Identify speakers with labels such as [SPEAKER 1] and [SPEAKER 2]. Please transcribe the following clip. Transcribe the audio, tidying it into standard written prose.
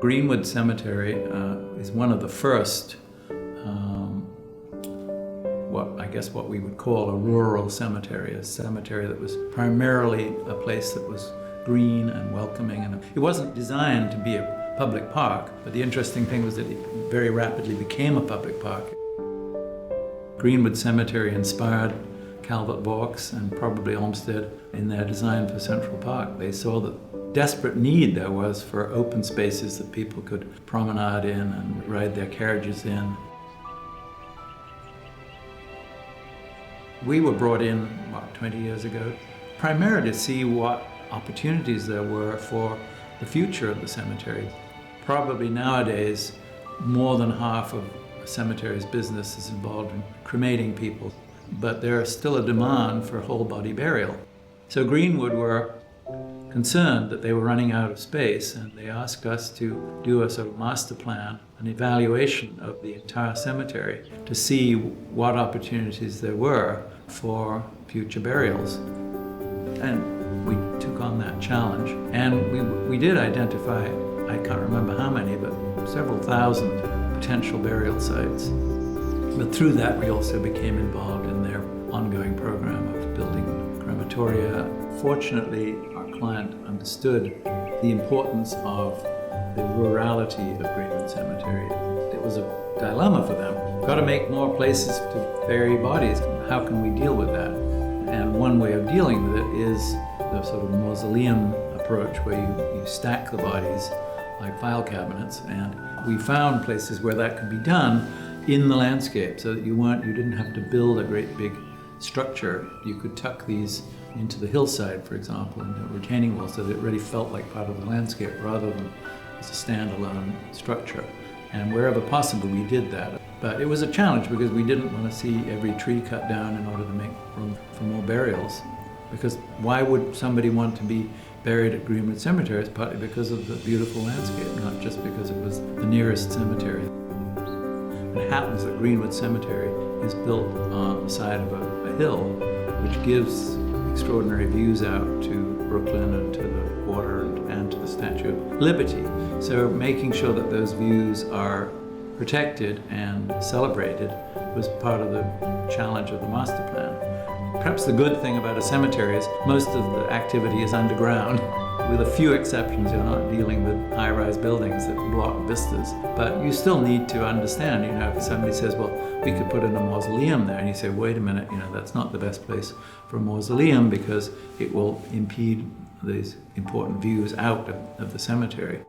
[SPEAKER 1] Greenwood Cemetery is one of the first, what we would call a rural cemetery, a cemetery that was primarily a place that was green and welcoming. And it wasn't designed to be a public park, but the interesting thing was that it very rapidly became a public park. Greenwood Cemetery inspired Calvert Vaux and probably Olmsted in their design for Central Park. They saw the desperate need there was for open spaces that people could promenade in and ride their carriages in. We were brought in, 20 years ago, primarily to see what opportunities there were for the future of the cemetery. Probably nowadays, more than half of a cemetery's business is involved in cremating people, but there is still a demand for whole body burial. So Greenwood were concerned that they were running out of space, and they asked us to do a sort of master plan, an evaluation of the entire cemetery to see what opportunities there were for future burials. And we took on that challenge, and we did identify, I can't remember how many, but several thousand potential burial sites. But through that, we also became involved in their ongoing program of building crematoria. Fortunately, our client understood the importance of the rurality of Greenwood Cemetery. It was a dilemma for them. We've got to make more places to bury bodies. How can we deal with that? And one way of dealing with it is the sort of mausoleum approach, where you stack the bodies like file cabinets. And we found places where that could be done in the landscape, so that you didn't have to build a great big structure. You could tuck these into the hillside, for example, into a retaining wall, so that it really felt like part of the landscape rather than as a standalone structure. And wherever possible, we did that. But it was a challenge because we didn't want to see every tree cut down in order to make room for more burials. Because why would somebody want to be buried at Greenwood Cemetery? It's partly because of the beautiful landscape, not just because it was the nearest cemetery. It happens that Greenwood Cemetery is built on the side of a hill, which gives extraordinary views out to Brooklyn and to the water and to the Statue of Liberty. So making sure that those views are protected and celebrated was part of the challenge of the master plan. Perhaps the good thing about a cemetery is most of the activity is underground. With a few exceptions, you're not dealing with high-rise buildings that block vistas. But you still need to understand, if somebody says, well, we could put in a mausoleum there, and you say, wait a minute, that's not the best place for a mausoleum because it will impede these important views out of the cemetery.